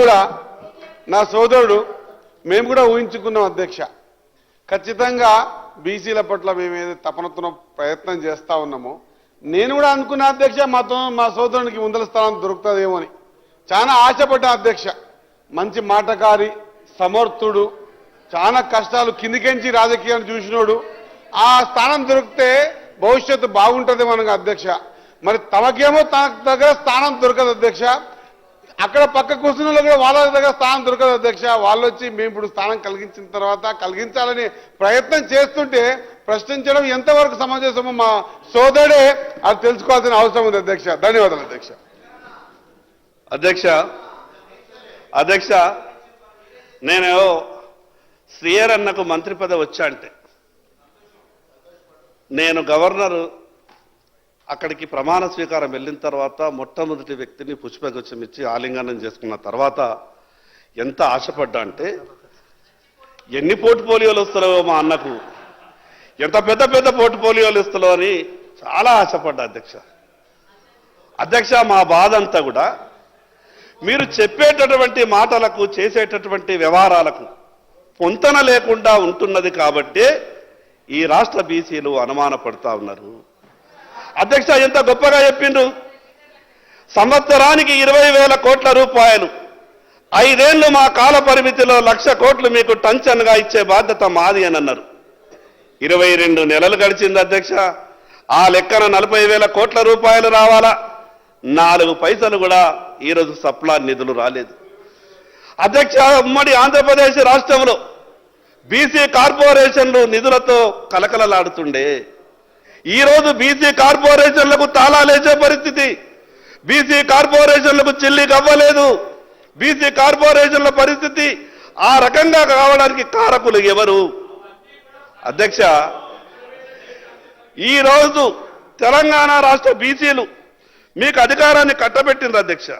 కూడా నా సోదరుడు మేము కూడా ఊహించుకున్నాం అధ్యక్ష. ఖచ్చితంగా బీసీల పట్ల మేము ఏదైతే తపనతో ప్రయత్నం చేస్తా ఉన్నామో నేను కూడా అనుకున్నా అధ్యక్ష, మా సోదరునికి ముందల స్థానం దొరుకుతుందేమో అని చాలా ఆశపడ్డా అధ్యక్ష. మంచి మాటకారి, సమర్థుడు, చాలా కష్టాలు కిందికెంచి రాజకీయాన్ని చూసినోడు. ఆ స్థానం దొరికితే భవిష్యత్తు బాగుంటుందేమో అనగా అధ్యక్ష. మరి తమకేమో తన దగ్గర స్థానం దొరకదు అధ్యక్ష. అక్కడ పక్క కూర్చున్న కూడా వాళ్ళ దగ్గర స్థానం దొరకదు అధ్యక్ష. వాళ్ళు వచ్చి మేము ఇప్పుడు స్థానం కలిగించిన తర్వాత కలిగించాలని ప్రయత్నం చేస్తుంటే ప్రశ్నించడం ఎంతవరకు సమంజసమో మా సోదరుడే అది తెలుసుకోవాల్సిన అవసరం ఉంది అధ్యక్ష. ధన్యవాదాలు అధ్యక్ష. అధ్యక్ష నేను శ్రీయర్ అన్నకు మంత్రి పదవి వచ్చా అంటే నేను గవర్నర్ అక్కడికి ప్రమాణ స్వీకారం వెళ్ళిన తర్వాత మొట్టమొదటి వ్యక్తిని పుష్పగుచ్చం ఇచ్చి ఆలింగనం చేసుకున్న తర్వాత ఎంత ఆశపడ్డా అంటే ఎన్ని పోర్ట్ఫోలియోలు వస్తారో మా అన్నకు, ఎంత పెద్ద పెద్ద పోర్ట్ఫోలియోలు ఇస్తారో అని చాలా ఆశపడ్డా అధ్యక్ష. మా బాధ అంతా కూడా మీరు చెప్పేటటువంటి మాటలకు చేసేటటువంటి వ్యవహారాలకు పొంతన లేకుండా ఉంటున్నది కాబట్టి ఈ రాష్ట్ర బీసీలు అనుమానపడతా ఉన్నారు అధ్యక్ష. ఎంత గొప్పగా చెప్పిండ్రు, సంవత్సరానికి 20,000 కోట్ల రూపాయలు, 5 ఏళ్లు మా కాల పరిమితిలో 1,00,000 కోట్లు మీకు టంచన్గా ఇచ్చే బాధ్యత మాది అని అన్నారు. 22 నెలలు గడిచింది అధ్యక్ష. ఆ లెక్కన 40,000 కోట్ల రూపాయలు రావాలా, 4 పైసలు కూడా ఈరోజు సప్లా నిధులు రాలేదు అధ్యక్ష. ఉమ్మడి ఆంధ్రప్రదేశ్ రాష్ట్రంలో బీసీ కార్పొరేషన్లు నిధులతో కలకలలాడుతుండే ఈరోజు బీసీ కార్పొరేషన్లకు తాళాలేసే పరిస్థితి, బీసీ కార్పొరేషన్లకు చెల్లి కవ్వలేదు. బీసీ కార్పొరేషన్ల పరిస్థితి ఆ రకంగా కావడానికి కారకులు ఎవరు అధ్యక్ష? ఈరోజు తెలంగాణ రాష్ట్ర బీసీలు మీకు అధికారాన్ని కట్టబెట్టింది అధ్యక్ష.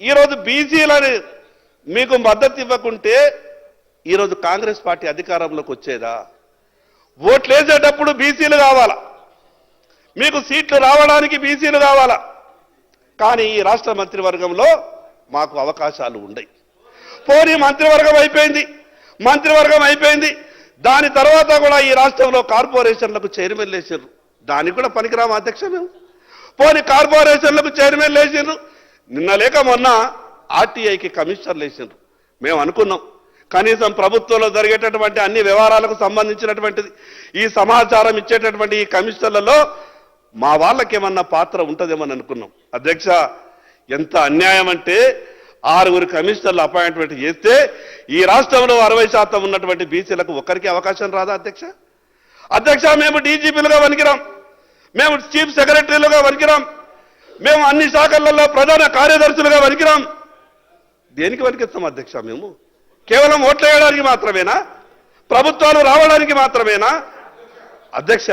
ఈరోజు బీసీలని మీకు మద్దతు ఇవ్వకుంటే ఈరోజు కాంగ్రెస్ పార్టీ అధికారంలోకి వచ్చేదా? ఓట్లు వేసేటప్పుడు బీసీలు కావాలా, మీకు సీట్లు రావడానికి బీసీలు కావాలా. కానీ ఈ రాష్ట్ర మంత్రివర్గంలో మాకు అవకాశాలు ఉన్నాయి. పోనీ మంత్రివర్గం అయిపోయింది, దాని తర్వాత కూడా ఈ రాష్ట్రంలో కార్పొరేషన్లకు చైర్మన్ వేసారు, దానికి కూడా పనికిరాము అధ్యక్ష మేము. పోనీ కార్పొరేషన్లకు చైర్మన్ వేసారు, నిన్న లేక మొన్న ఆర్టీఐకి కమిషనర్లు వేసారు. మేము అనుకున్నాం కనీసం ప్రభుత్వంలో జరిగేటటువంటి అన్ని వ్యవహారాలకు సంబంధించినటువంటిది ఈ సమాచారం ఇచ్చేటటువంటి ఈ కమిషనర్లలో మా వాళ్ళకేమన్నా పాత్ర ఉంటుందేమని అనుకున్నాం అధ్యక్ష. ఎంత అన్యాయం అంటే 6 కమిషనర్లు అపాయింట్మెంట్ చేస్తే ఈ రాష్ట్రంలో 60% ఉన్నటువంటి బీసీలకు ఒక్కరికి అవకాశం రాదా అధ్యక్ష? మేము డీజీపీలుగా వనికిరాం, మేము చీఫ్ సెక్రటరీలుగా వనికిరాం, మేము అన్ని శాఖలలో ప్రధాన కార్యదర్శులుగా వనికిరాం. దేనికి వనికిస్తాం అధ్యక్ష? మేము కేవలం ఓట్లు వేయడానికి మాత్రమేనా? ప్రభుత్వాలు రావడానికి మాత్రమేనా అధ్యక్ష?